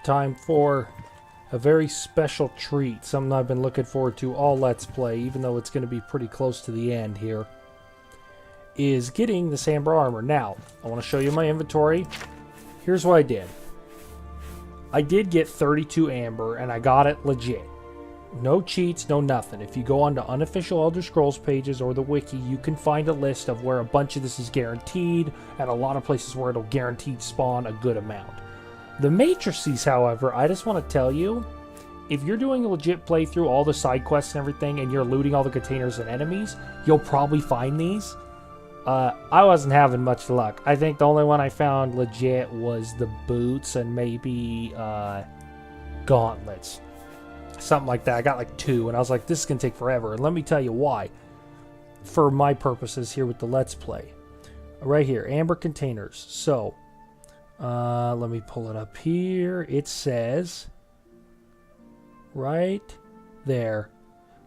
time for a very special treat. Something I've been looking forward to all Let's Play, even though it's going to be pretty close to the end here, is getting this amber armor. Now, I want to show you my inventory. Here's what I did. I did get 32 amber, and I got it legit. No cheats, no nothing. If you go onto unofficial Elder Scrolls pages or the wiki, you can find a list of where a bunch of this is guaranteed, and a lot of places where it'll guaranteed spawn a good amount. The matrices, however, I just want to tell you, if you're doing a legit playthrough, all the side quests and everything, and you're looting all the containers and enemies, you'll probably find these. I wasn't having much luck. I think the only one I found legit was the boots and maybe gauntlets. Something like that. I got like 2, and I was like, this is going to take forever. And let me tell you why. For my purposes here with the Let's Play. Right here, amber containers. So, let me pull it up here. It says, right there.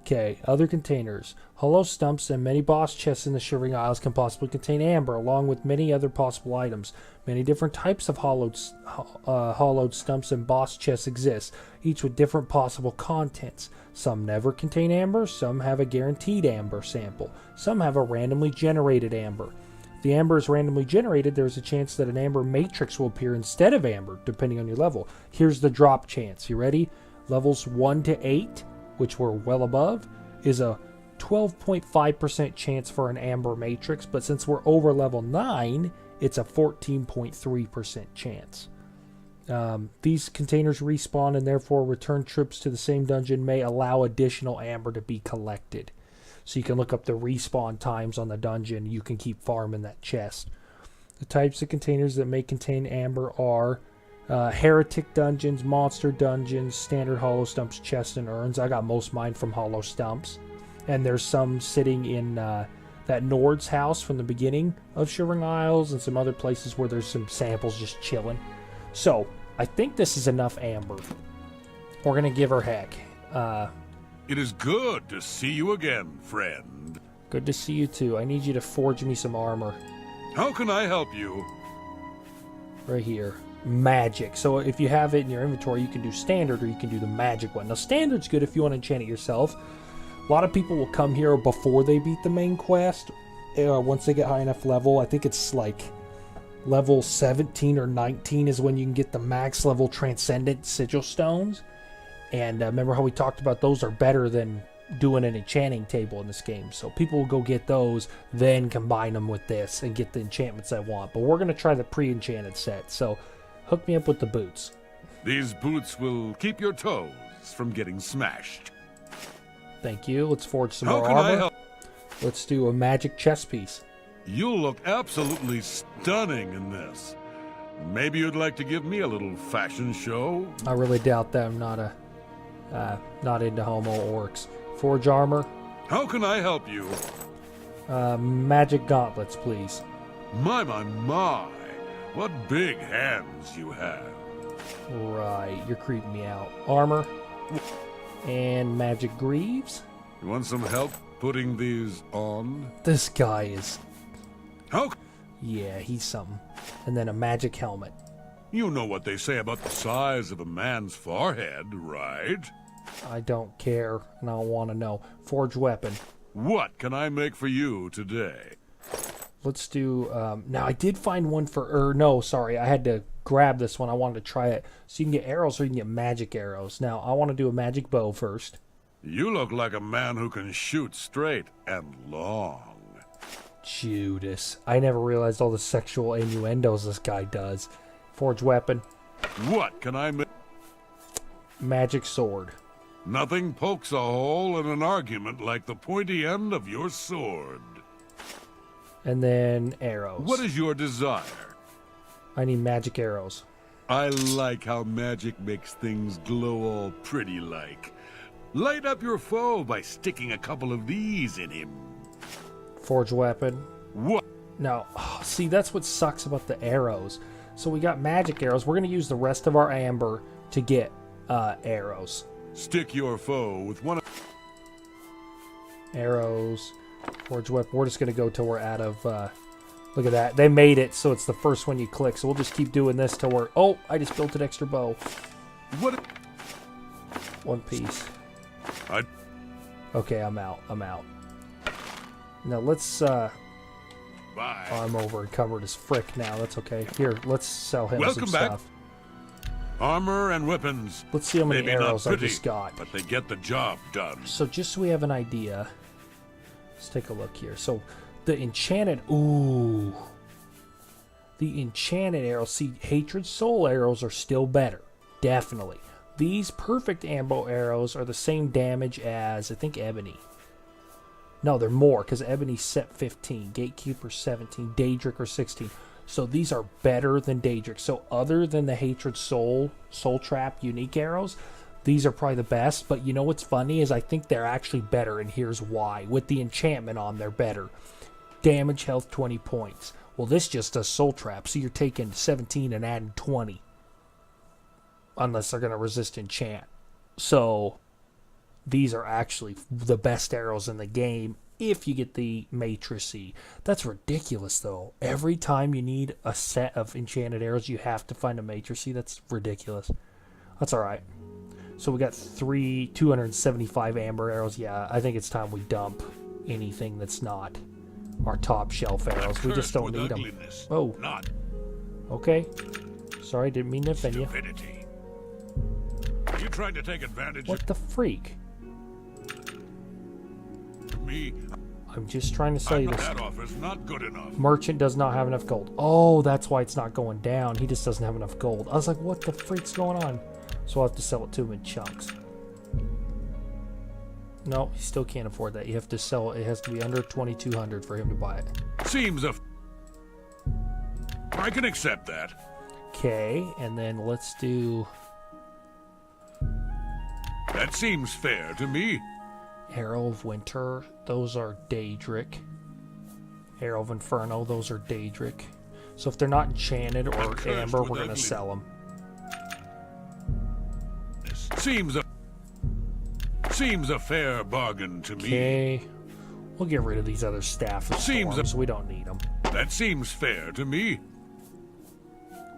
Okay, other containers. Hollow stumps and many boss chests in the Shivering Isles can possibly contain amber, along with many other possible items. Many different types of hollowed stumps and boss chests exist, each with different possible contents. Some never contain amber, some have a guaranteed amber sample, some have a randomly generated amber. If the amber is randomly generated, there's a chance that an amber matrix will appear instead of amber, depending on your level. Here's the drop chance. You ready? Levels 1 to 8, which we're well above, is a 12.5% chance for an amber matrix, but since we're over level 9, it's a 14.3% chance. These containers respawn, and therefore return trips to the same dungeon may allow additional amber to be collected. So you can look up the respawn times on the dungeon. You can keep farming that chest. The types of containers that may contain amber are heretic dungeons, monster dungeons, standard hollow stumps, chests, and urns. I got most of mine from hollow stumps. And there's some sitting in that Nord's house from the beginning of Shivering Isles, and some other places where there's some samples just chilling. So, I think this is enough amber. We're going to give her heck. It is good to see you again, friend. Good to see you too. I need you to forge me some armor. How can I help you? Right here. Magic. So if you have it in your inventory, you can do standard or you can do the magic one. Now, standard's good if you want to enchant it yourself. A lot of people will come here before they beat the main quest. Once they get high enough level, I think it's like level 17 or 19 is when you can get the max level transcendent sigil stones. And remember how we talked about those are better than doing an enchanting table in this game. So people will go get those, then combine them with this and get the enchantments I want. But we're going to try the pre-enchanted set. So hook me up with the boots. These boots will keep your toes from getting smashed. Thank you. Let's forge some more armor. Let's do a magic chest piece. You'll look absolutely stunning in this. Maybe you'd like to give me a little fashion show? I really doubt that. I'm not into homo orcs. Forge armor. How can I help you? Magic gauntlets, please. My. What big hands you have. Right, you're creeping me out. Armor. And magic greaves. You want some help putting these on? This guy is... How? Yeah, he's something. And then a magic helmet. You know what they say about the size of a man's forehead, right? I don't care, and I don't want to know. Forge weapon. What can I make for you today? Let's do... now, I did find one for... no, sorry. I had to grab this one. I wanted to try it. So you can get arrows or you can get magic arrows. Now, I want to do a magic bow first. You look like a man who can shoot straight and long. Judas. I never realized all the sexual innuendos this guy does. Forge weapon. What can I make? Magic sword. Nothing pokes a hole in an argument like the pointy end of your sword. And then arrows. What is your desire? I need magic arrows. I like how magic makes things glow all pretty like. Light up your foe by sticking a couple of these in him. Forge weapon. What? Now, see, that's what sucks about the arrows. So we got magic arrows. We're going to use the rest of our amber to get arrows. Stick your foe with one of... Arrows. Forge weapon. We're just going to go till we're out of... look at that. They made it so it's the first one you click. So we'll just keep doing this till we're... Oh, I just built an extra bow. What? One piece. I... Okay, I'm out. Now let's, Bye. oh, I'm over encumbered as frick now. That's okay. Here, let's sell him Welcome some back. stuff. Armor and weapons. Let's see how many Maybe not arrows I pretty, just got. but they get the job done. So just so we have an idea, let's take a look here. So the enchanted, ooh. The enchanted arrows, see, Hatred Soul arrows are still better. Definitely. These perfect ambo arrows are the same damage as, I think, Ebony. No, they're more, because Ebony's set 15, Gatekeeper 17, Daedric 16. So these are better than Daedric. So other than the Hatred Soul Trap unique arrows, these are probably the best. But you know what's funny is I think they're actually better, and here's why. With the enchantment on, they're better. Damage, health, 20 points. Well, this just does Soul Trap, so you're taking 17 and adding 20. Unless they're going to resist enchant. So these are actually the best arrows in the game if you get the matricy. That's ridiculous, though. Every time you need a set of enchanted arrows, you have to find a matricy. That's ridiculous. That's all right. So we got 275 amber arrows. Yeah, I think it's time we dump anything that's not our top shelf arrows. We just don't need them. Oh. Not Okay. Sorry, didn't mean to offend you. stupidity. You trying to take advantage What the freak? of me? I'm just trying to sell you this. That offer's not good enough. Merchant does not have enough gold. Oh, that's why it's not going down. He just doesn't have enough gold. I was like, what the freak's going on? So I'll have to sell it to him in chunks. No, he still can't afford that. You have to sell it. It has to be under 2,200 for him to buy it. Seems I can accept that. Okay, and then let's do That seems fair to me. Arrow of Winter. Those are Daedric. Arrow of Inferno. Those are Daedric. So if they're not enchanted or amber, we're going to sell them. Seems a fair bargain to me. Okay. We'll get rid of these other staff of storms. We don't need them. That seems fair to me.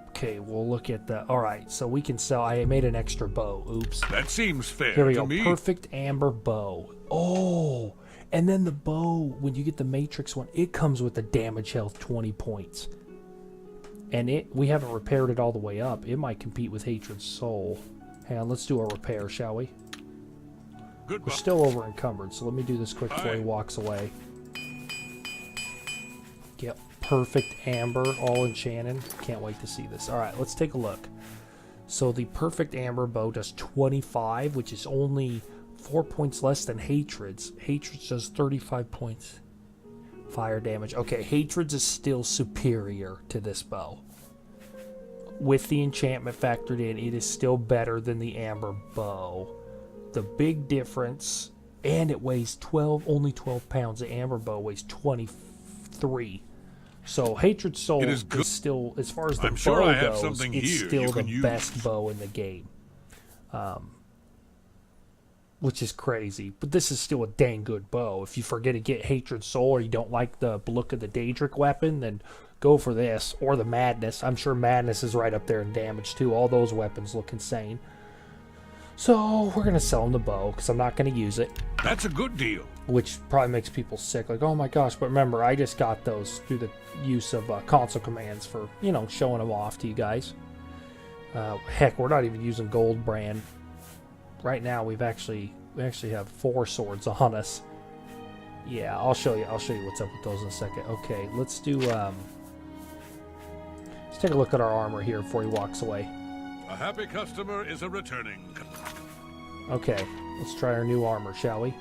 Okay, we'll look at the... Alright, so we can sell... I made an extra bow. Oops. That seems fair Here we to go. me. Perfect amber bow. Oh! And then the bow, when you get the Matrix one, it comes with the damage health 20 points. And we haven't repaired it all the way up. It might compete with Hatred Soul. Hang on, let's do a repair, shall we? Goodbye. We're still over encumbered, so let me do this quick before he walks away. Yep, perfect amber, all enchanted. Can't wait to see this. Alright, let's take a look. So the perfect amber bow does 25, which is only 4 points less than Hatred's. Hatred's does 35 points. Fire damage. Okay, Hatred's is still superior to this bow. With the enchantment factored in, it is still better than the amber bow. The big difference, and it weighs only 12 pounds. The amber bow weighs 23. So Hatred Soul is still, as far as the bow goes, it's still the best bow in the game. Which is crazy. But this is still a dang good bow. If you forget to get Hatred Soul or you don't like the look of the Daedric weapon, then go for this. Or the Madness. I'm sure Madness is right up there in damage too. All those weapons look insane. So we're going to sell him the bow because I'm not going to use it. That's a good deal. Which probably makes people sick. Like, oh my gosh. But remember, I just got those through the use of console commands for, showing them off to you guys. Heck, we're not even using Gold Brand. Right now, we actually have 4 swords on us. Yeah, I'll show you what's up with those in a second. Okay, let's do, let's take a look at our armor here before he walks away. A happy customer is a returning. Okay, let's try our new armor, shall we?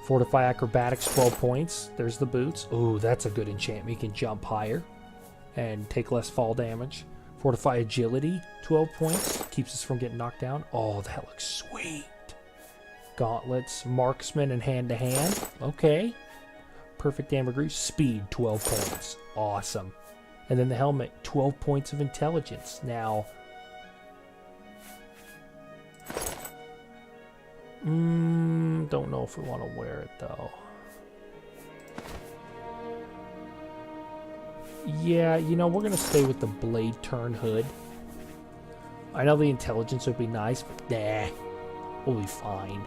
Fortify Acrobatics, 12 points. There's the boots. Ooh, that's a good enchantment. You can jump higher and take less fall damage. Fortify Agility, 12 points. Keeps us from getting knocked down. Oh, that looks sweet. Gauntlets, Marksman, and Hand-to-Hand. Okay. Perfect Amber Grease. Speed, 12 points. Awesome. And then the helmet, 12 points of Intelligence. Now... don't know if we want to wear it though. Yeah, we're gonna stay with the blade turn hood. I know the intelligence would be nice, but nah. We'll be fine.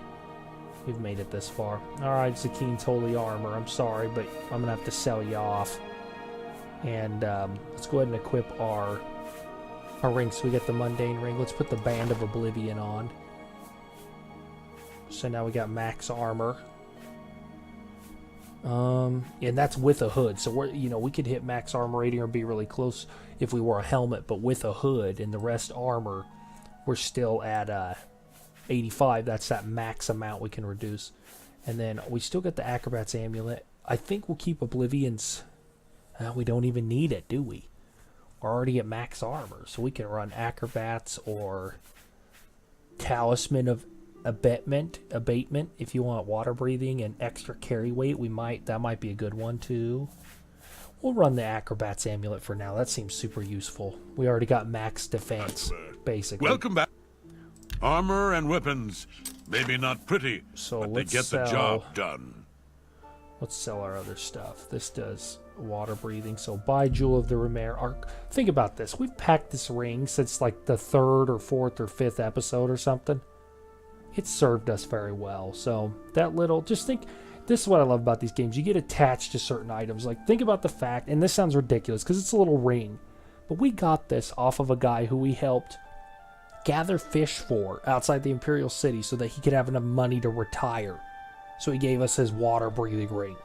We've made it this far. Alright, Zakine's Holy Armor. I'm sorry, but I'm gonna have to sell you off. And let's go ahead and equip our ring. So we get the Mundane Ring. Let's put the Band of Oblivion on. So now we got max armor. And that's with a hood. So we're, we could hit max armor rating or be really close if we wore a helmet, but with a hood and the rest armor, we're still at 85. That's that max amount we can reduce. And then we still got the Acrobat's Amulet. I think we'll keep Oblivion's. We don't even need it, do we? We're already at max armor, so we can run Acrobats or Talisman of abatement if you want water breathing and extra carry weight. That might be a good one too. We'll run the Acrobat's Amulet for now. That seems super useful. We already got max defense, basically. Welcome back. Armor and weapons, maybe not pretty, so but they get the job done. Let's sell our other stuff. This does water breathing, so buy Jewel of the Remare. Think about this. We've packed this ring since like the 3rd or 4th or 5th episode or something. It's served us very well. So that little, just think, this is what I love about these games. You get attached to certain items. Like, think about the fact, and this sounds ridiculous because it's a little ring, but we got this off of a guy who we helped gather fish for outside the Imperial City so that he could have enough money to retire. So he gave us his water breathing ring.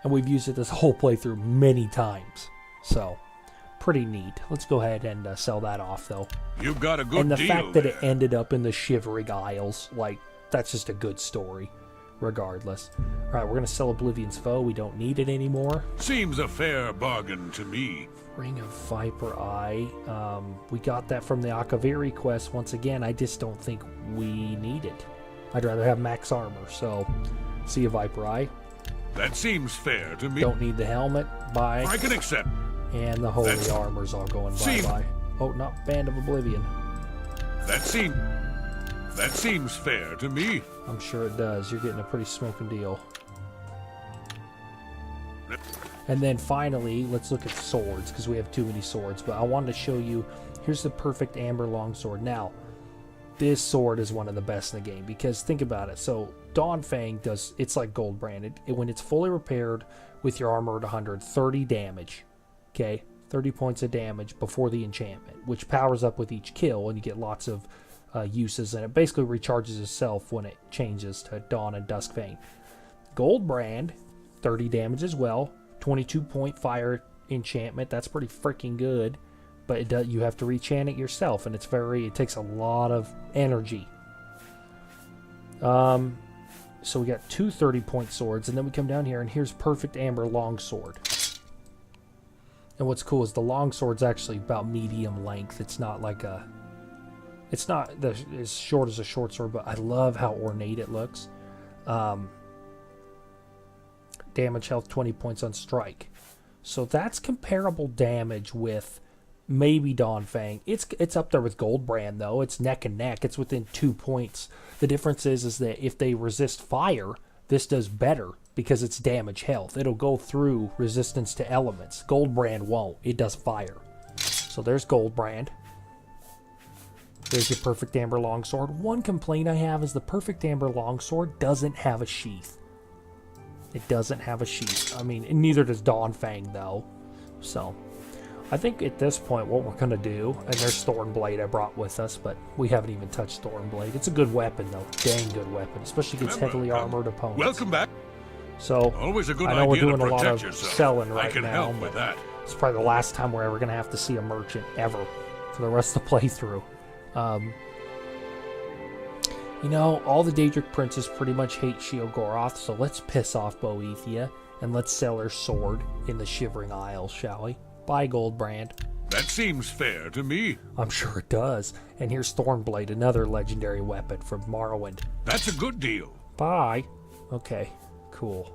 And we've used it this whole playthrough many times. So, pretty neat. Let's go ahead and sell that off, though. You've got a good deal. And the fact that it ended up in the Shivering Isles, like, that's just a good story, regardless. Alright, we're going to sell Oblivion's Foe. We don't need it anymore. Seems a fair bargain to me. Ring of Viper Eye. We got that from the Akaviri quest. Once again, I just don't think we need it. I'd rather have max armor, so see a Viper Eye. That seems fair to me. Don't need the helmet. Bye. I can accept. And the Holy Armor's all going bye-bye. Oh, not Band of Oblivion. That seems fair to me. I'm sure it does. You're getting a pretty smoking deal. And then finally, let's look at swords, because we have too many swords. But I wanted to show you, here's the perfect amber longsword. Now, this sword is one of the best in the game, because think about it. So, Dawnfang does, it's like gold branded. When it's fully repaired with your armor at 100, 30 damage. Okay? 30 points of damage before the enchantment, which powers up with each kill, and you get lots of uses, and it basically recharges itself when it changes to Dawn and Duskfang. Gold brand, 30 damage as well. 22 point fire enchantment. That's pretty freaking good, but you have to rechant it yourself, and it takes a lot of energy. So we got two 30-point swords, and then we come down here, and here's perfect amber longsword. And what's cool is the longsword's actually about medium length. It's not like it's not as short as a short sword, but I love how ornate it looks. Damage, health, 20 points on strike. So that's comparable damage with maybe Dawnfang. It's up there with Goldbrand, though. It's neck and neck. It's within 2 points. The difference is that if they resist fire, this does better because it's damage health. It'll go through resistance to elements. Goldbrand won't. It does fire. So there's Goldbrand. There's your perfect amber longsword. One complaint I have is the perfect amber longsword doesn't have a sheath. It doesn't have a sheath. I mean, neither does Dawnfang, though. So, I think at this point what we're going to do, and there's Thornblade I brought with us, but we haven't even touched Thornblade. It's a good weapon, though. Dang good weapon, especially against heavily armored opponents. Welcome back. So, always a good I know we're idea doing to a lot of yourself. selling right I can now, help with that. it's probably the last time we're ever going to have to see a merchant, ever, for the rest of the playthrough. You know, all the Daedric princes pretty much hate Sheogorath, so let's piss off Boethia, and let's sell her sword in the Shivering Isles, shall we? Bye, Goldbrand. That seems fair to me. I'm sure it does. And here's Thornblade, another legendary weapon from Morrowind. That's a good deal. Bye. Okay, cool.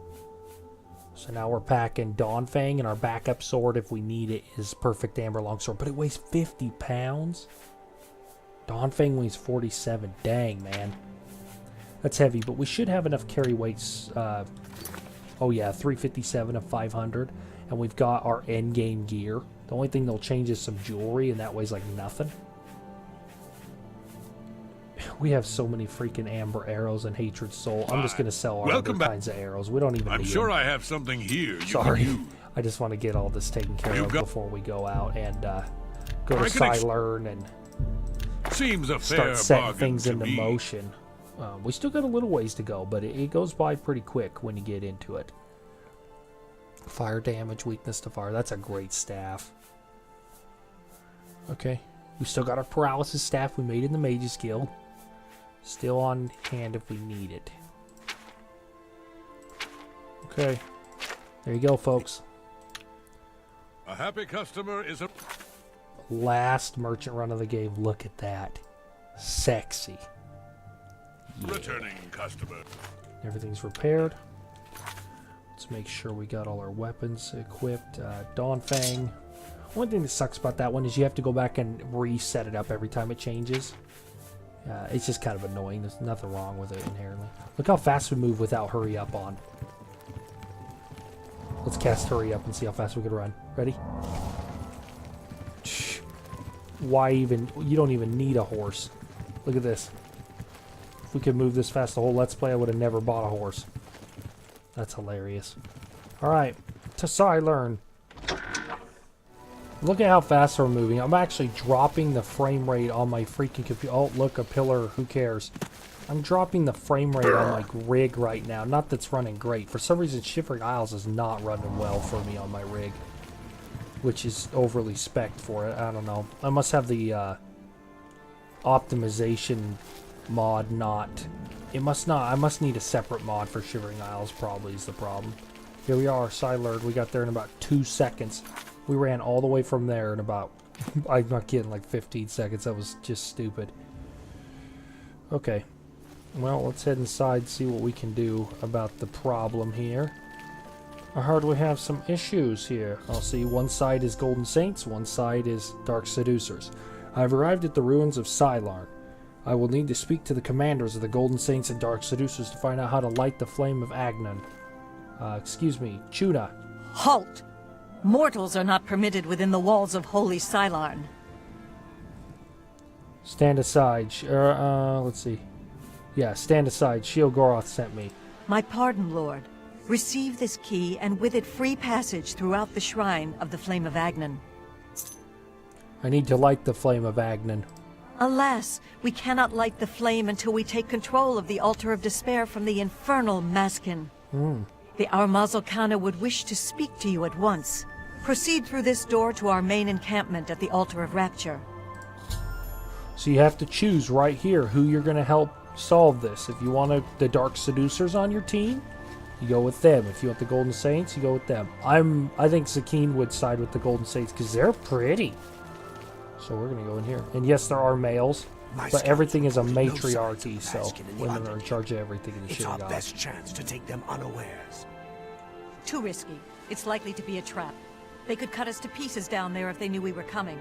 So now we're packing Dawnfang, and our backup sword, if we need it, is Perfect Amber Longsword, but it weighs 50 pounds? Dawnfang weighs 47. Dang, man. That's heavy, but we should have enough carry weights. Oh yeah, 357 of 500. And we've got our endgame gear. The only thing they'll change is some jewelry, and that weighs like nothing. We have so many freaking amber arrows and hatred soul. I'm just gonna sell our Welcome other back. kinds of arrows. We don't even I'm need sure them. I have something here you Sorry. can use. I just want to get all this taken care You of got- before we go out and go I to can ex- Cylern and Seems a fair start setting bargain things to into me. motion. We still got a little ways to go, but it goes by pretty quick when you get into it. Fire damage, weakness to fire. That's a great staff. Okay. We still got our paralysis staff we made in the Mages Guild. Still on hand if we need it. Okay. There you go, folks. A happy customer is a... Last merchant run of the game. Look at that. Sexy. Yeah. returning customer. Everything's repaired. Let's make sure we got all our weapons equipped. Dawn Fang. One thing that sucks about that one is you have to go back and reset it up every time it changes. It's just kind of annoying. There's nothing wrong with it inherently. Look how fast we move without hurry up on. Let's cast hurry up and see how fast we can run. Ready? Why even? You don't even need a horse. Look at this. If we could move this fast the whole Let's Play, I would have never bought a horse. That's hilarious. Alright, to Cylern. Look at how fast we're moving. I'm actually dropping the frame rate on my freaking computer. Oh, look, a pillar. Who cares? I'm dropping the frame rate on my rig right now. Not that it's running great. For some reason, Shivering Isles is not running well for me on my rig. Which is overly spec'd for it. I don't know. I must have the optimization mod not. It must not. I must need a separate mod for Shivering Isles probably is the problem. Here we are, Cylern. We got there in about 2 seconds. We ran all the way from there in about, I'm not kidding, like 15 seconds. That was just stupid. Okay. Well, let's head inside, see what we can do about the problem here. I heard we have some issues here. I'll see one side is Golden Saints, one side is Dark Seducers. I've arrived at the ruins of Cylern. I will need to speak to the commanders of the Golden Saints and Dark Seducers to find out how to light the flame of Agnon. Excuse me, Chuna. Halt! Mortals are not permitted within the walls of Holy Cylern. Stand aside. Let's see. Yeah, stand aside. Sheol-Goroth sent me. My pardon, Lord. Receive this key, and with it free passage throughout the shrine of the Flame of Agnon. I need to light the flame of Agnon. Alas, we cannot light the flame until we take control of the Altar of Despair from the infernal Maskin. The Armazel Kana would wish to speak to you at once. Proceed through this door to our main encampment at the Altar of Rapture. So you have to choose right here who you're going to help solve this. If you want the Dark Seducers on your team, you go with them. If you want the Golden Saints, you go with them. I think Zakeen would side with the Golden Saints because they're pretty. So we're going to go in here. And yes, there are males, but everything is a matriarchy, so women are in charge of everything in the It's our Shitting best chance to take them unawares. Too risky. It's likely to be a trap. They could cut us to pieces down there if they knew we were coming.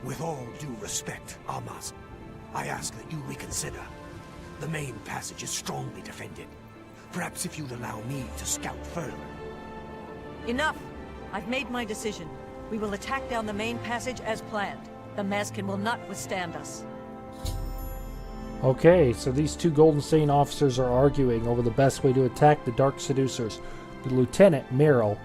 With all due respect, Almaz, I ask that you reconsider. The main passage is strongly defended. Perhaps if you'd allow me to scout further. Enough! I've made my decision. We will attack down the main passage as planned. The Maskin will not withstand us. Okay, so these two Golden Saint officers are arguing over the best way to attack the Dark Seducers. The Lieutenant, Merrill,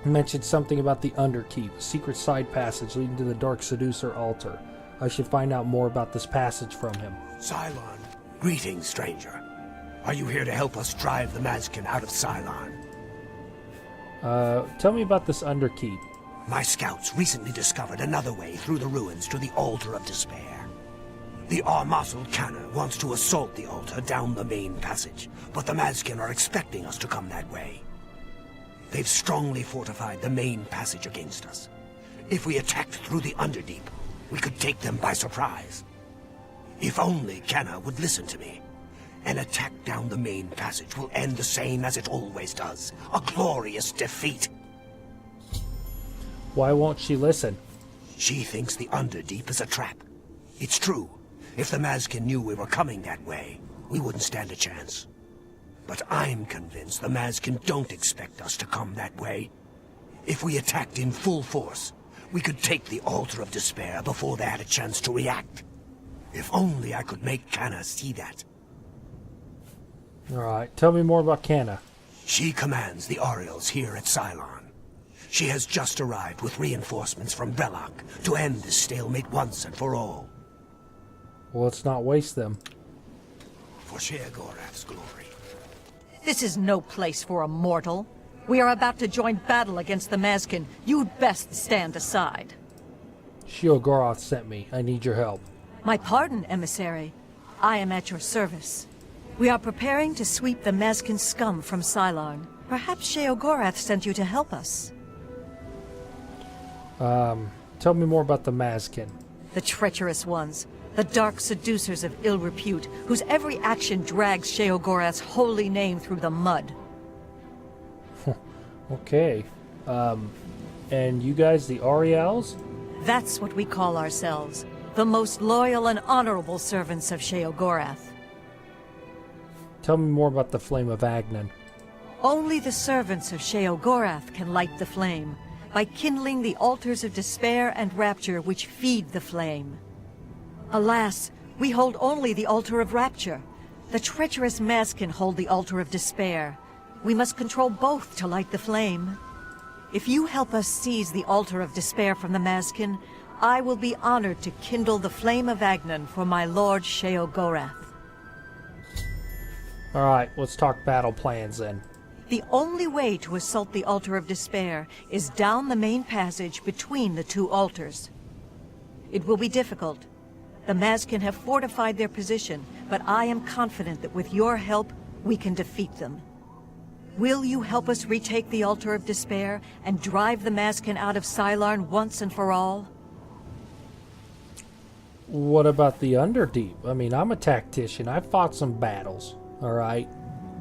mentioned something about the Underkeep, a secret side passage leading to the Dark Seducer altar. I should find out more about this passage from him. Cylon, greetings, stranger. Are you here to help us drive the Maskin out of Cylon? Tell me about this Underkeep. My scouts recently discovered another way through the ruins to the Altar of Despair. The Armazel Kana wants to assault the altar down the main passage, but the Maskin are expecting us to come that way. They've strongly fortified the main passage against us. If we attacked through the Underdeep, we could take them by surprise. If only Kana would listen to me. An attack down the main passage will end the same as it always does. A glorious defeat. Why won't she listen? She thinks the Underdeep is a trap. It's true. If the Maskin knew we were coming that way, we wouldn't stand a chance. But I'm convinced the Maskin don't expect us to come that way. If we attacked in full force, we could take the Altar of Despair before they had a chance to react. If only I could make Canna see that. Alright, tell me more about Canna. She commands the Orioles here at Cylon. She has just arrived with reinforcements from Belloc to end this stalemate once and for all. Well, let's not waste them. For Sheogorath's glory. This is no place for a mortal. We are about to join battle against the Mazkin. You'd best stand aside. Sheogorath sent me. I need your help. My pardon, emissary. I am at your service. We are preparing to sweep the Mazkin scum from Cylon. Perhaps Sheogorath sent you to help us. Tell me more about the Mazkin. The treacherous ones. The dark seducers of ill repute, whose every action drags Sheogorath's holy name through the mud. Okay. And you guys, the Ariels? That's what we call ourselves. The most loyal and honorable servants of Sheogorath. Tell me more about the Flame of Agnon. Only the servants of Sheogorath can light the flame, by kindling the altars of despair and rapture which feed the flame. Alas, we hold only the altar of rapture. The treacherous Mazkin hold the altar of despair. We must control both to light the flame. If you help us seize the altar of despair from the Mazkin, I will be honored to kindle the flame of Agnon for my lord Sheogorath. Alright, let's talk battle plans then. The only way to assault the altar of despair is down the main passage between the two altars. It will be difficult. The Mazkin have fortified their position, but I am confident that with your help, we can defeat them. Will you help us retake the altar of despair and drive the Mazkin out of Cylon once and for all? What about the Underdeep? I mean, I'm a tactician. I've fought some battles, alright?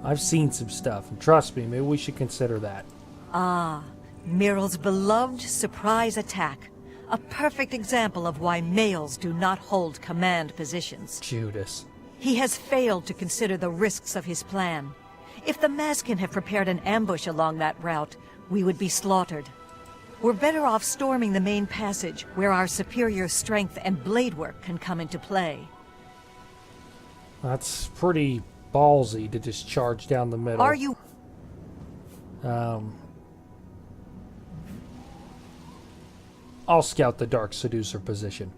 I've seen some stuff, and trust me, maybe we should consider that. Ah, Miral's beloved surprise attack. A perfect example of why males do not hold command positions. Judas. He has failed to consider the risks of his plan. If the Mazkin have prepared an ambush along that route, we would be slaughtered. We're better off storming the main passage, where our superior strength and blade work can come into play. That's pretty ballsy to just charge down the middle. Are you... I'll scout the Dark Seducer position.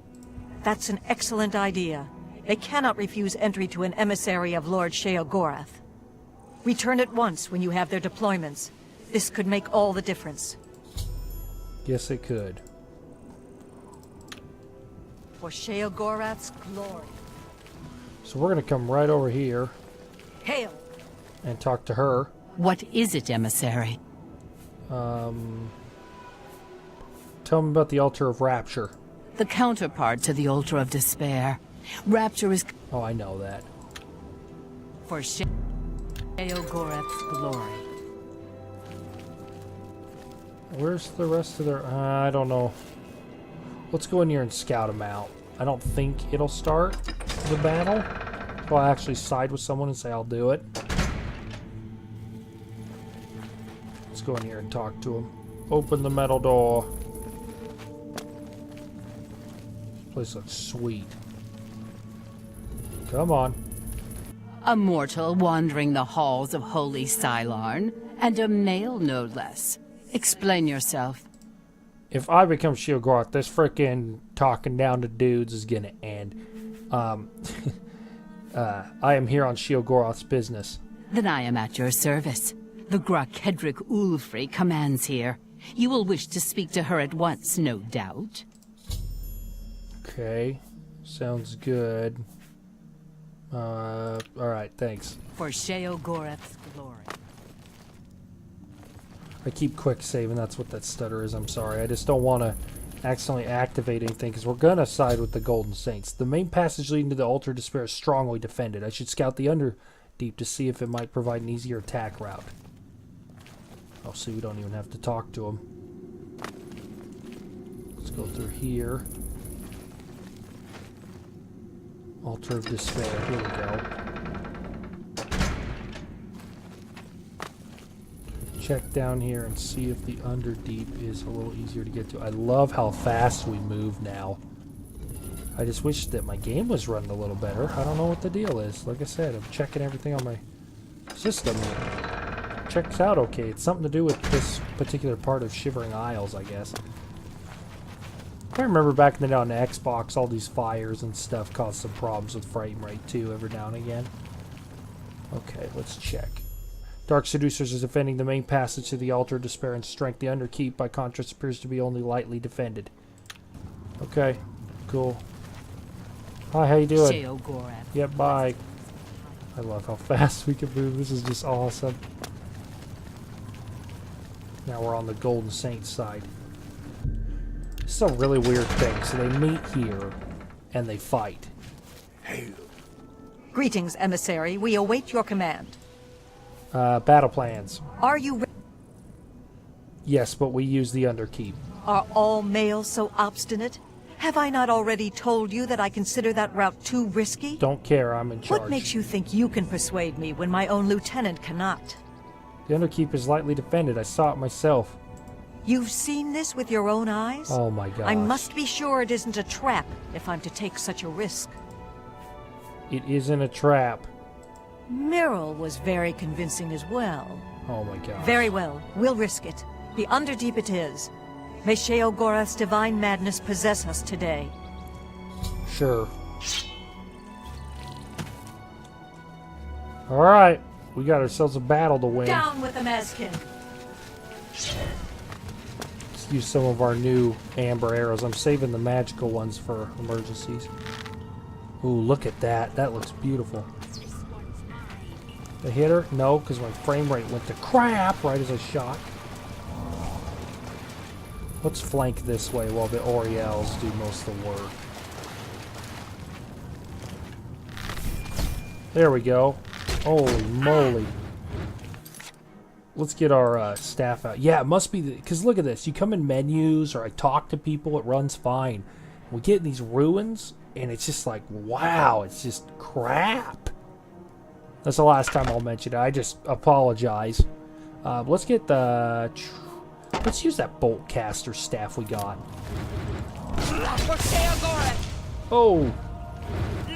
That's an excellent idea. They cannot refuse entry to an emissary of Lord Sheogorath. Return at once when you have their deployments. This could make all the difference. Yes, it could. For Sheogorath's glory. So we're going to come right over here Hail! and talk to her. What is it, emissary? Tell me about the Altar of Rapture. The counterpart to the Altar of Despair. Rapture is Oh, I know that. for Sheogorath's glory. Where's the rest of their... I don't know. Let's go in here and scout them out. I don't think it'll start the battle. So I'll actually side with someone and say I'll do it. Let's go in here and talk to him. Open the metal door. This place looks sweet. Come on. A mortal wandering the halls of holy Cylon, and a male no less. Explain yourself. If I become Sheogorath, this frickin' talking down to dudes is gonna end. I am here on Sheogorath's business. Then I am at your service. The Grakedric Ulfri commands here. You will wish to speak to her at once, no doubt. Okay, sounds good. Alright, thanks. For Sheogorath's glory. I keep quick saving, that's what that stutter is, I'm sorry. I just don't want to accidentally activate anything, because we're gonna side with the Golden Saints. The main passage leading to the Altar of Despair is strongly defended. I should scout the Underdeep to see if it might provide an easier attack route. Oh, see, we don't even have to talk to him. Let's go through here. Altar of Despair, here we go. Check down here and see if the Underdeep is a little easier to get to. I love how fast we move now. I just wish that my game was running a little better. I don't know what the deal is. Like I said, I'm checking everything on my system. Checks out okay. It's something to do with this particular part of Shivering Isles, I guess. I remember back in the day on the Xbox, all these fires and stuff caused some problems with frame rate too, every now and again. Okay, let's check. Dark Seducers is defending the main passage to the Altar of Despair and Strength. The Underkeep, by contrast, appears to be only lightly defended. Okay, cool. Hi, how you doing? Sheogorath. Yep, bye. I love how fast we can move. This is just awesome. Now we're on the Golden Saints side. This is a really weird thing. So they meet here, and they fight. Hail. Greetings, emissary. We await your command. Battle plans. Are you Yes, but we use the Underkeep. Are all males so obstinate? Have I not already told you that I consider that route too risky? Don't care, I'm in charge. What makes you think you can persuade me when my own lieutenant cannot? The Underkeep is lightly defended. I saw it myself. You've seen this with your own eyes? Oh my gosh. I must be sure it isn't a trap if I'm to take such a risk. It isn't a trap. Meryl was very convincing as well. Oh my gosh. Very well. We'll risk it. The Underdeep it is. May Sheogorath's divine madness possess us today. Sure. Alright. We got ourselves a battle to win. Down with the Mazkin! Let's use some of our new amber arrows. I'm saving the magical ones for emergencies. Ooh, look at that. That looks beautiful. The hitter? No, because my frame rate went to crap right as I shot. Let's flank this way while the Oriels do most of the work. There we go. Holy moly. Let's get our staff out. Yeah, it must be because look at this. You come in menus or I talk to people, it runs fine. We get in these ruins and it's just like, wow, it's just crap. That's the last time I'll mention it. I just apologize. Let's get the... Let's use that bolt caster staff we got. Oh!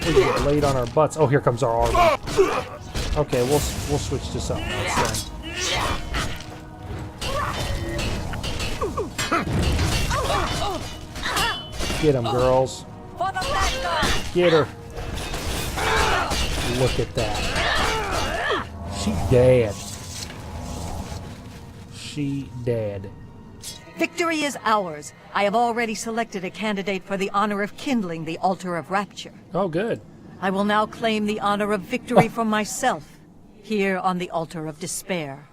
We get laid on our butts. Oh, here comes our armor. Okay, we'll switch to something else then. Get him, girls. Get her. Look at that. She dead. She dead. Victory is ours. I have already selected a candidate for the honor of kindling the altar of rapture. Oh, good. I will now claim the honor of victory for myself, here on the altar of despair.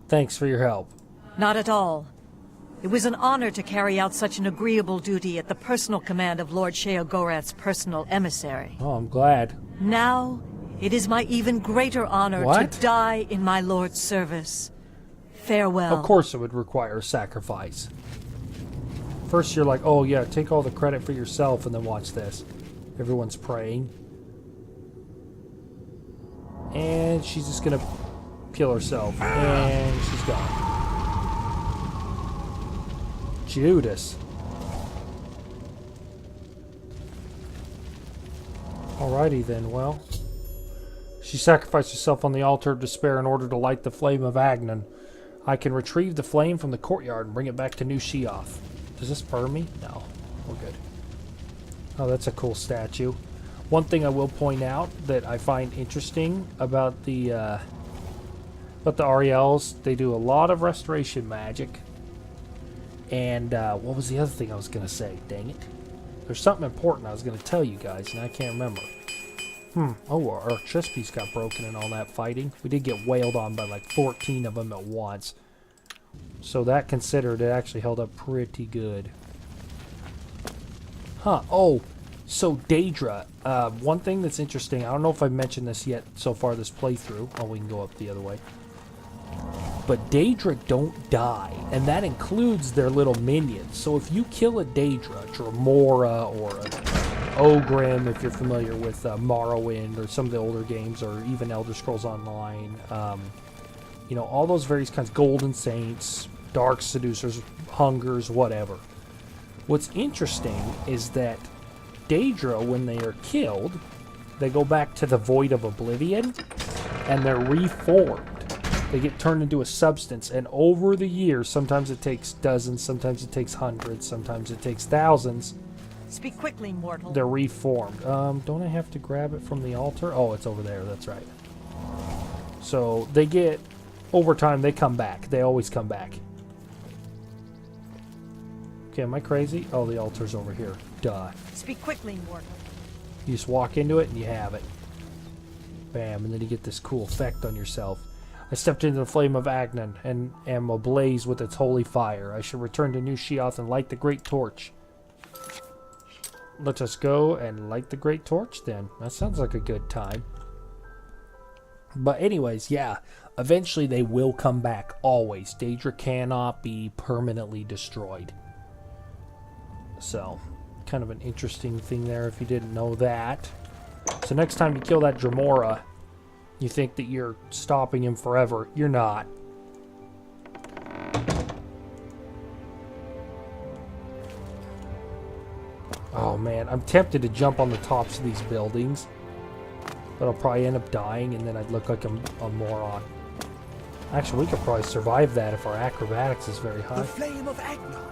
Thanks for your help. Not at all. It was an honor to carry out such an agreeable duty at the personal command of Lord Sheogorath's personal emissary. Oh, I'm glad. Now, it is my even greater honor What? to die in my lord's service. Farewell. Of course it would require a sacrifice. First you're like, oh yeah, take all the credit for yourself, and then watch this. Everyone's praying. And she's just gonna kill herself. And she's gone. Judas. Alrighty then, well. She sacrificed herself on the altar of despair in order to light the flame of Agnon. I can retrieve the flame from the courtyard and bring it back to New Sheoth. Does this burn me? No. We're good. Oh, that's a cool statue. One thing I will point out that I find interesting about the Ariels, they do a lot of restoration magic. And what was the other thing I was going to say? Dang it. There's something important I was going to tell you guys, and I can't remember. Oh, our chest piece got broken in all that fighting. We did get wailed on by like 14 of them at once. So that considered, it actually held up pretty good. Huh. Oh, so Daedra. One thing that's interesting, I don't know if I've mentioned this yet so far this playthrough. Oh, we can go up the other way. But Daedra don't die, and that includes their little minions. So if you kill a Daedra, Dremora, or a Ogrim, if you're familiar with Morrowind or some of the older games, or even Elder Scrolls Online, you know, all those various kinds, Golden Saints, dark seducers, hungers, whatever. What's interesting is that Daedra, when they are killed, they go back to the void of Oblivion, and they're reformed. They get turned into a substance, and over the years, sometimes it takes dozens, sometimes it takes hundreds, sometimes it takes thousands. Speak quickly, mortal. They're reformed. Don't I have to grab it from the altar? Oh, it's over there, that's right. So they get, over time, they come back. They always come back. Okay, am I crazy? Oh, the altar's over here. Duh. Speak quickly, mortal. You just walk into it and you have it. Bam, and then you get this cool effect on yourself. I stepped into the flame of Agnon and am ablaze with its holy fire. I should return to New Sheoth and light the great torch. Let us go and light the great torch then. That sounds like a good time. But anyways, yeah, eventually they will come back, always. Daedra cannot be permanently destroyed. So, kind of an interesting thing there if you didn't know that. So next time you kill that Dremora, you think that you're stopping him forever. You're not. Oh man, I'm tempted to jump on the tops of these buildings. But I'll probably end up dying and then I'd look like a moron. Actually, we could probably survive that if our acrobatics is very high. The flame of Agnon.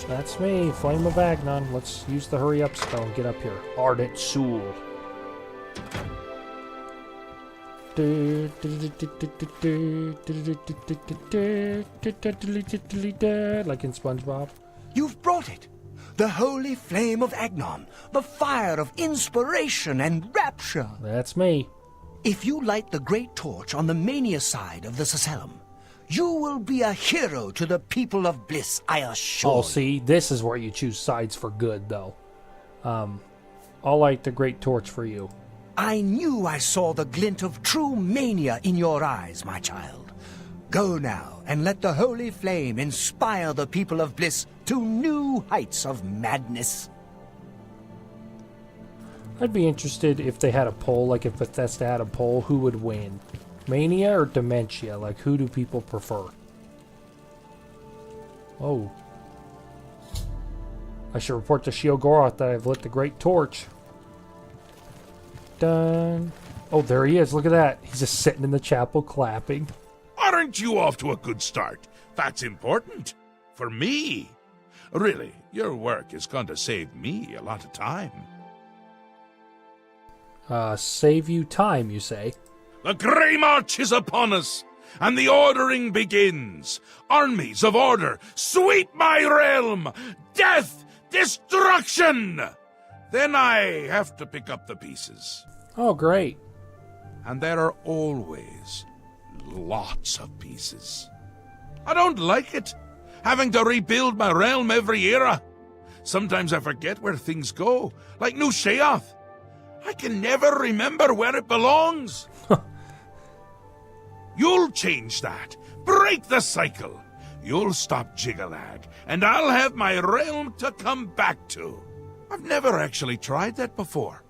That's me, Flame of Agnon. Let's use the hurry up spell and get up here. Ardent Soul. Like in SpongeBob. You've brought it. The holy flame of Agnon. The fire of inspiration and rapture. That's me. If you light the great torch on the mania side of the Sacellum, you will be a hero to the people of Bliss, I assure you. Oh, see, this is where you choose sides for good, though. I'll light the great torch for you. I knew I saw the glint of true mania in your eyes, my child. Go now and let the holy flame inspire the people of Bliss to new heights of madness. I'd be interested if they had a poll, like if Bethesda had a poll, who would win? Mania or Dementia? Like, who do people prefer? Oh. I should report to Sheogorath that I've lit the great torch. Done. Oh, there he is. Look at that. He's just sitting in the chapel clapping. Aren't you off to a good start? That's important. For me. Really, your work is going to save me a lot of time. Save you time, you say? The Grey March is upon us, and the ordering begins. Armies of order, sweep my realm! Death! Destruction! Then I have to pick up the pieces. Oh, great. And there are always lots of pieces. I don't like it, having to rebuild my realm every era. Sometimes I forget where things go, like New Sheoth. I can never remember where it belongs. You'll change that. Break the cycle. You'll stop Jiggalag, and I'll have my realm to come back to. I've never actually tried that before.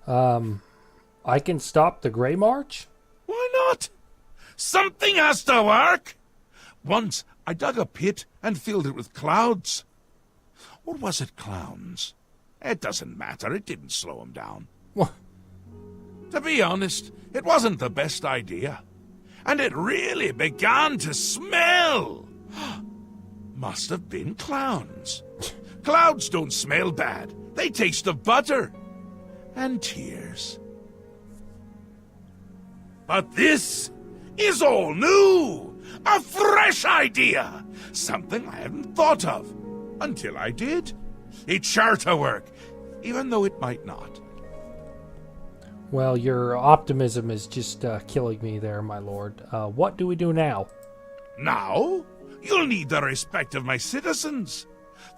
I can stop the Grey March? Why not? Something has to work. Once I dug a pit and filled it with clouds. Or was it clowns? It doesn't matter. It didn't slow him down. What? To be honest, it wasn't the best idea. And it really began to smell. Must have been clowns. Clouds don't smell bad. They taste of butter. And tears. But this is all new. A fresh idea. Something I hadn't thought of. Until I did. It's sure to work. Even though it might not. Well, your optimism is just killing me there, my lord. What do we do now? Now? You'll need the respect of my citizens.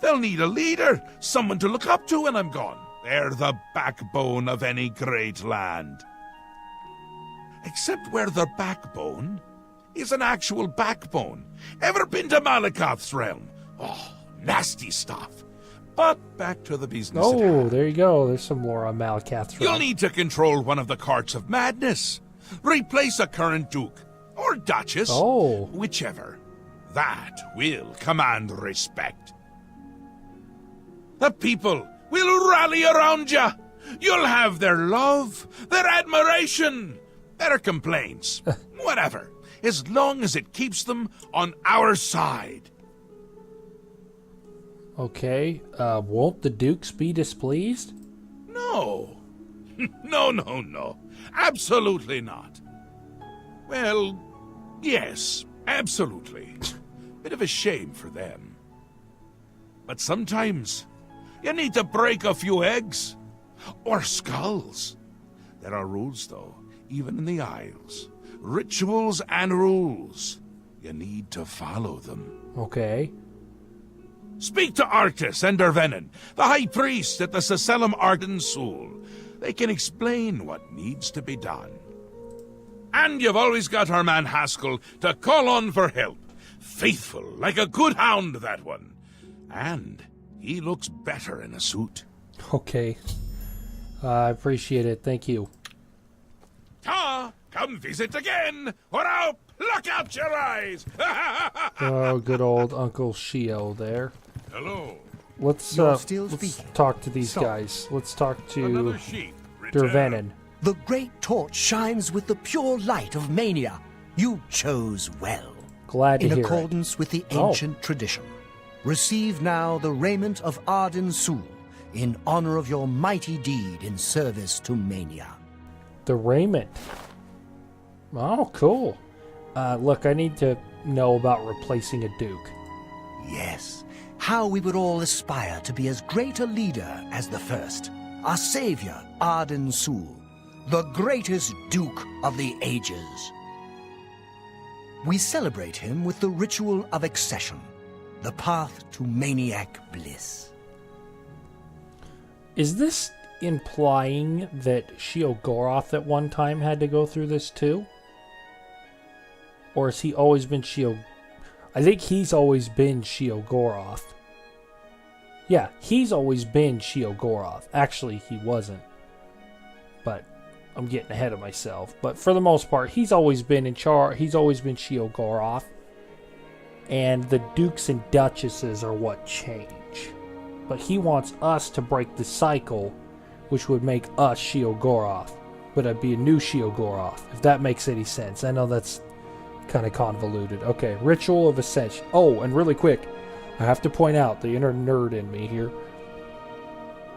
They'll need a leader, someone to look up to when I'm gone. They're the backbone of any great land. Except where the backbone is an actual backbone. Ever been to Malakoth's realm? Oh, nasty stuff. But back to the business. Oh, there you go. There's some lore on Malakoth's realm. You'll need to control one of the Courts of Madness. Replace a current duke. or duchess, Oh. whichever. That will command respect. The people will rally around you. You'll have their love, their admiration, their complaints, whatever, as long as it keeps them on our side. Okay, won't the dukes be displeased? No. No. Absolutely not. Well, yes, absolutely. Bit of a shame for them. But sometimes you need to break a few eggs. Or skulls. There are rules, though, even in the Isles. Rituals and rules. You need to follow them. Okay. Speak to Arctis and Dervenin, the High Priest at the Sacellum Arden Sul. They can explain what needs to be done. And you've always got our man Haskell to call on for help. Faithful, like a good hound, that one. And he looks better in a suit. Okay. I appreciate it. Thank you. Come visit again, or I'll pluck out your eyes. Oh, good old Uncle Shio there. Hello. Let's You're still let's speaking. talk to these So, guys. Let's talk to Another sheep. Return. Dervenin. The great torch shines with the pure light of mania. You chose well. Glad to In hear accordance with the ancient tradition. Receive now the raiment of Arden Sul in honor of your mighty deed in service to mania. it. The raiment. Oh, cool. Look, I need to know about replacing a duke. Yes, how we would all aspire to be as great a leader as the first. Our savior, Arden Sul, the greatest duke of the ages. We celebrate him with the ritual of accession, the path to maniac bliss. Is this implying that Sheogorath at one time had to go through this too? Or has he always been I think he's always been Sheogorath. Yeah, he's always been Sheogorath. Actually, he wasn't. But I'm getting ahead of myself. But for the most part, he's always been in charge. He's always been Sheogorath. And the dukes and duchesses are what change. But he wants us to break the cycle, which would make us Sheogorath. But it'd be a new Sheogorath, if that makes any sense. I know that's kind of convoluted. Okay, Ritual of Ascension. Oh, and really quick, I have to point out the inner nerd in me here.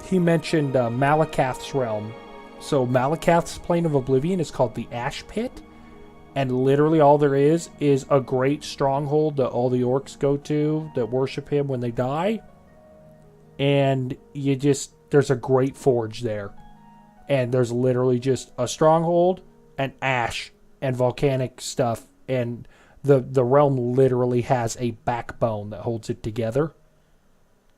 He mentioned Malakath's realm. So Malakath's plane of Oblivion is called the Ash Pit. And literally all there is a great stronghold that all the orcs go to that worship him when they die. And there's a great forge there. And there's literally just a stronghold and ash and volcanic stuff. And the realm literally has a backbone that holds it together.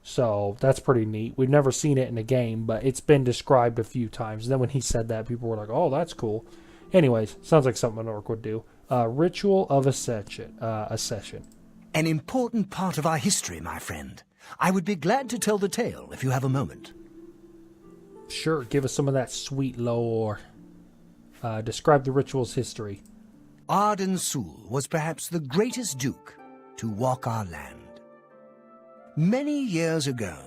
So that's pretty neat. We've never seen it in a game, but it's been described a few times. And then when he said that, people were like, oh, that's cool. Anyways, sounds like something an orc would do. Ritual of Ascension. An important part of our history, my friend. I would be glad to tell the tale if you have a moment. Sure, give us some of that sweet lore. Describe the ritual's history. Arden Sul was perhaps the greatest duke to walk our land. Many years ago,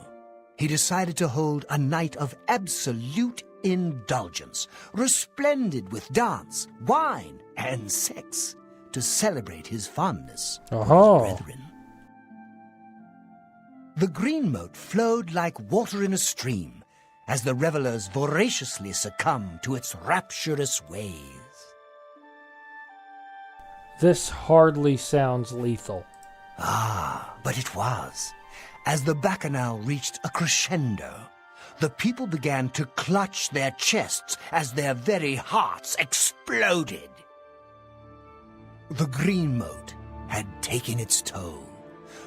he decided to hold a night of absolute indulgence, resplendent with dance, wine, and sex, to celebrate his fondness for his brethren. The green moat flowed like water in a stream as the revelers voraciously succumbed to its rapturous ways. This hardly sounds lethal. Ah, but it was. As the bacchanal reached a crescendo, the people began to clutch their chests as their very hearts exploded. The green moat had taken its toll.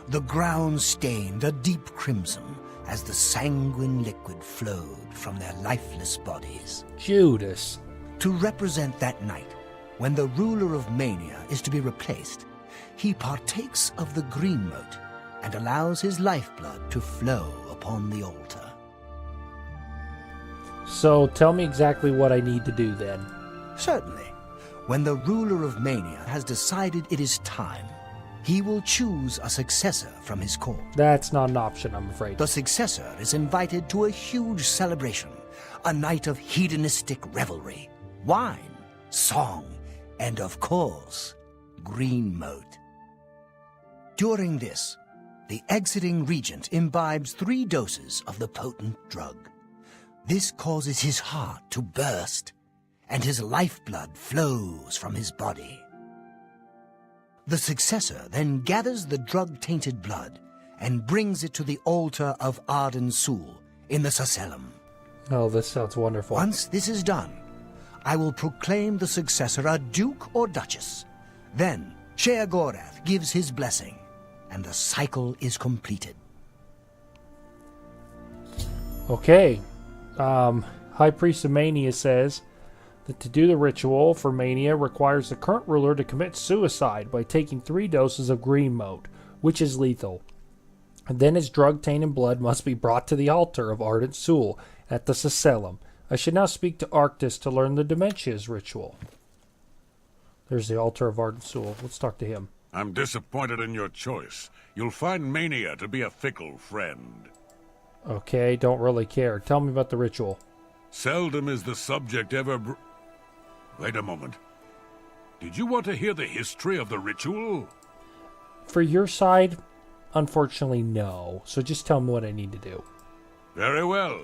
The ground stained a deep crimson as the sanguine liquid flowed from their lifeless bodies. Judas. To represent that night, when the ruler of Mania is to be replaced, he partakes of the green moat and allows his lifeblood to flow upon the altar. So tell me exactly what I need to do then. Certainly. When the ruler of Mania has decided it is time, he will choose a successor from his court. That's not an option, I'm afraid. The successor is invited to a huge celebration, a night of hedonistic revelry, wine, song, and of course, green moat. During this, the exiting regent imbibes 3 doses of the potent drug. This causes his heart to burst, and his lifeblood flows from his body. The successor then gathers the drug-tainted blood and brings it to the altar of Arden Sul in the Sacellum. Oh, this sounds wonderful. Once this is done, I will proclaim the successor a duke or duchess. Then Sheogorath gives his blessing, and the cycle is completed. Okay. High Priest of Mania says that to do the ritual for Mania requires the current ruler to commit suicide by taking 3 doses of green moat, which is lethal. And then his drug-tainted blood must be brought to the altar of Ardent Sul at the Sacellum. I should now speak to Arctis to learn the Dementia's ritual. There's the altar of Ardent Sul. Let's talk to him. I'm disappointed in your choice. You'll find Mania to be a fickle friend. Okay, don't really care. Tell me about the ritual. Seldom is the subject ever Wait a moment. Did you want to hear the history of the ritual? For your side, unfortunately, no. So just tell me what I need to do. Very well.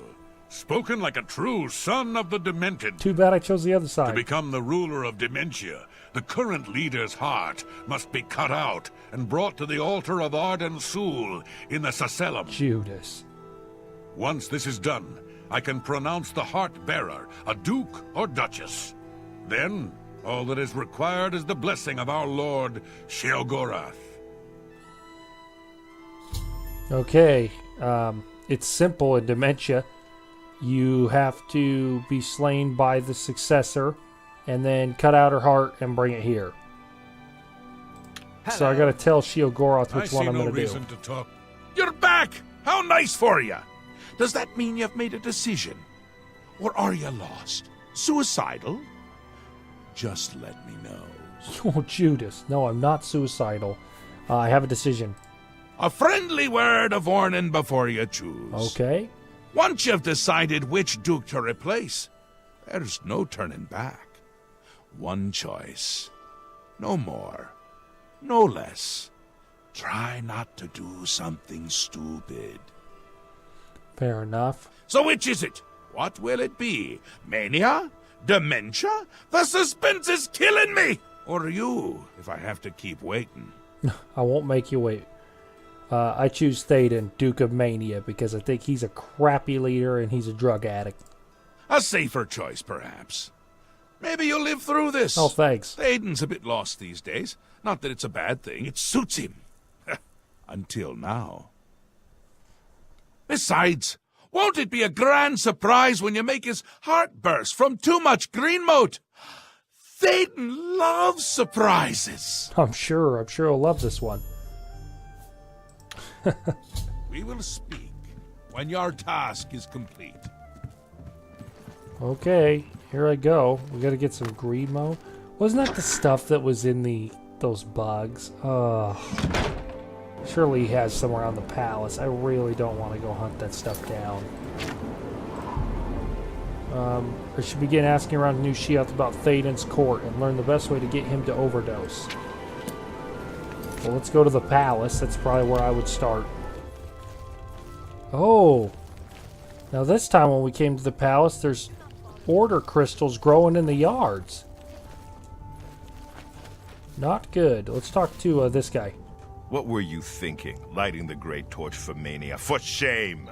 Spoken like a true son of the Demented. Too bad I chose the other To side. become the ruler of Dementia, the current leader's heart must be cut out and brought to the altar of Arden Sul in the Sacellum. Judas. Once this is done, I can pronounce the heart-bearer a duke or duchess. Then, all that is required is the blessing of our Lord Sheogorath. Okay, it's simple in Dementia. You have to be slain by the successor, and then cut out her heart and bring it here. So I gotta tell Sheogorath which one I'm gonna do. To talk. You're back! How nice for you! Does that mean you've made a decision? Or are you lost? Suicidal? Just let me know. Oh, Judas. No, I'm not suicidal. I have a decision. A friendly word of warning before you choose. Okay. Once you've decided which duke to replace, there's no turning back. One choice. No more. No less. Try not to do something stupid. Fair enough. So which is it? What will it be? Mania? Dementia? The suspense is killing me! Or you, if I have to keep waiting. I won't make you wait. I choose Théoden, Duke of Mania, because I think he's a crappy leader and he's a drug addict. A safer choice, perhaps. Maybe you'll live through this. Oh, thanks. Théoden's a bit lost these days. Not that it's a bad thing. It suits him. Until now. Besides, won't it be a grand surprise when you make his heart burst from too much green moat? Théoden loves surprises. I'm sure he'll love this one. We will speak when your task is complete. Okay, here I go. We gotta get some green mo. Wasn't that the stuff that was in those bugs? Surely he has somewhere on the palace. I really don't want to go hunt that stuff down. I should begin asking around New Sheoth about Théoden's court and learn the best way to get him to overdose. Well, let's go to the palace. That's probably where I would start. Oh! Now this time when we came to the palace, there's order crystals growing in the yards. Not good. Let's talk to this guy. What were you thinking, lighting the great torch for Mania? For shame!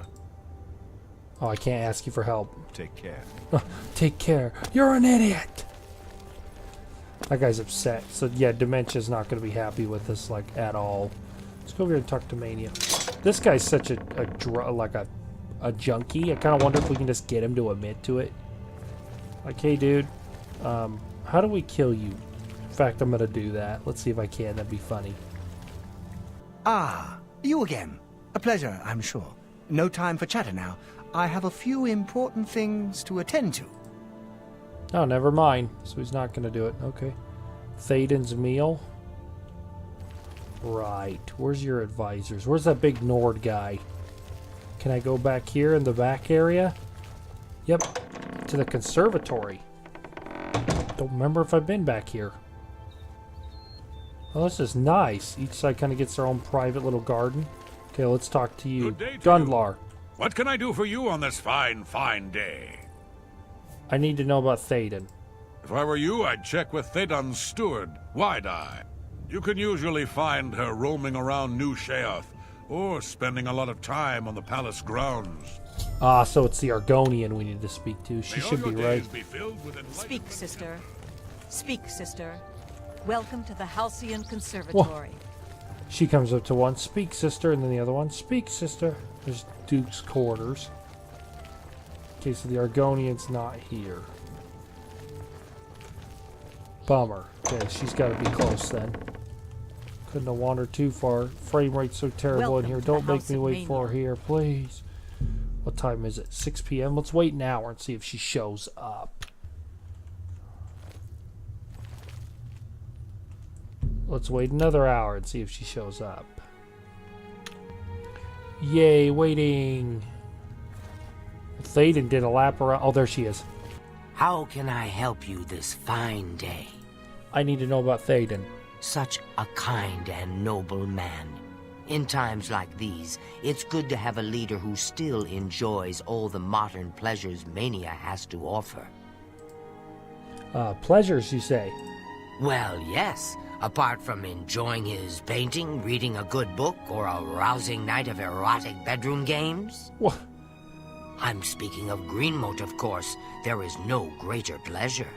Oh, I can't ask you for help. Take care. Take care. You're an idiot! That guy's upset. So yeah, Dementia's not going to be happy with us, like, at all. Let's go over here and talk to Mania. This guy's such a junkie. I kind of wonder if we can just get him to admit to it. Like, hey, dude, how do we kill you? In fact, I'm going to do that. Let's see if I can. That'd be funny. Ah, you again. A pleasure, I'm sure. No time for chatter now. I have a few important things to attend to. Oh, never mind. So he's not going to do it. Okay. Thaden's meal. Right. Where's your advisors? Where's that big Nord guy? Can I go back here in the back area? Yep. To the conservatory. Don't remember if I've been back here. Oh, this is nice. Each side kind of gets their own private little garden. Okay, let's talk to you. Good day to Gundlar. What can I do for you on this fine, fine day? I need to know about Thaden. If I were you, I'd check with Thedon's steward, Wide-Eye. You can usually find her roaming around New Sheoth, or spending a lot of time on the palace grounds. Ah, so it's the Argonian we need to speak to. She May all should be your right. days be filled with Speak, enlightenment. sister. Speak, sister. Welcome to the Halcyon Conservatory. She comes up to one, speak, sister, and then the other one, speak, sister. There's Duke's quarters. Okay, so the Argonian's not here. Bummer. Okay, she's got to be close then. Couldn't have wandered too far. Frame rate's so terrible Welcome in here. to the Don't make House me of wait for her Mania. here, please. What time is it? 6 p.m.? Let's wait an hour and see if she shows up. Let's wait another hour and see if she shows up. Yay, waiting. Thaden did a lap around. Oh, there she is. How can I help you this fine day? I need to know about Thaden. Such a kind and noble man. In times like these, it's good to have a leader who still enjoys all the modern pleasures Mania has to offer. Pleasures, you say? Well, yes. Apart from enjoying his painting, reading a good book, or a rousing night of erotic bedroom games? What? I'm speaking of Greenmote, of course. There is no greater pleasure.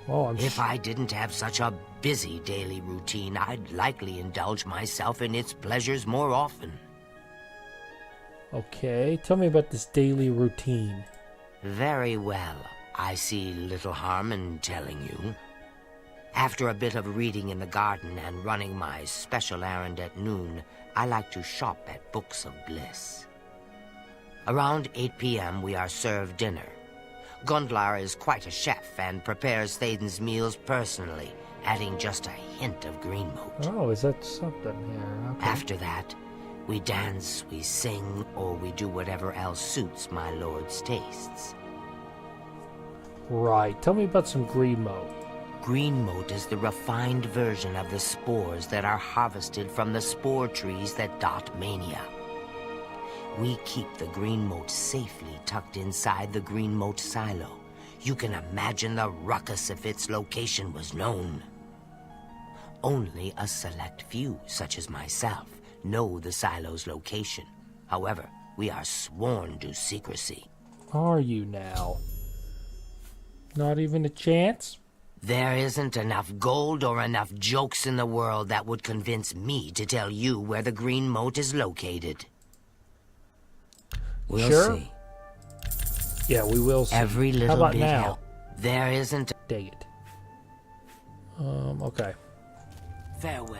Oh, If I didn't have such a busy daily routine, I'd likely indulge myself in its pleasures more often. Okay, tell me about this daily routine. Very well. I see little harm in telling you. After a bit of reading in the garden and running my special errand at noon, I like to shop at Books of Bliss. Around 8 p.m. we are served dinner. Gundlar is quite a chef and prepares Thaden's meals personally, adding just a hint of Greenmote. Oh, is that something here? Okay. After that, we dance, we sing, or we do whatever else suits my lord's tastes. Right, tell me about some Greenmote. Greenmote is the refined version of the spores that are harvested from the spore trees that dot Mania. We keep the Greenmote safely tucked inside the Greenmote silo. You can imagine the ruckus if its location was known. Only a select few, such as myself, know the silo's location. However, we are sworn to secrecy. Are you now? Not even a chance? There isn't enough gold or enough jokes in the world that would convince me to tell you where the Greenmote is located. We'll Sure. see. Yeah, we will see. Every How little about bit now? helps. There isn't. Dang it. Okay. Farewell.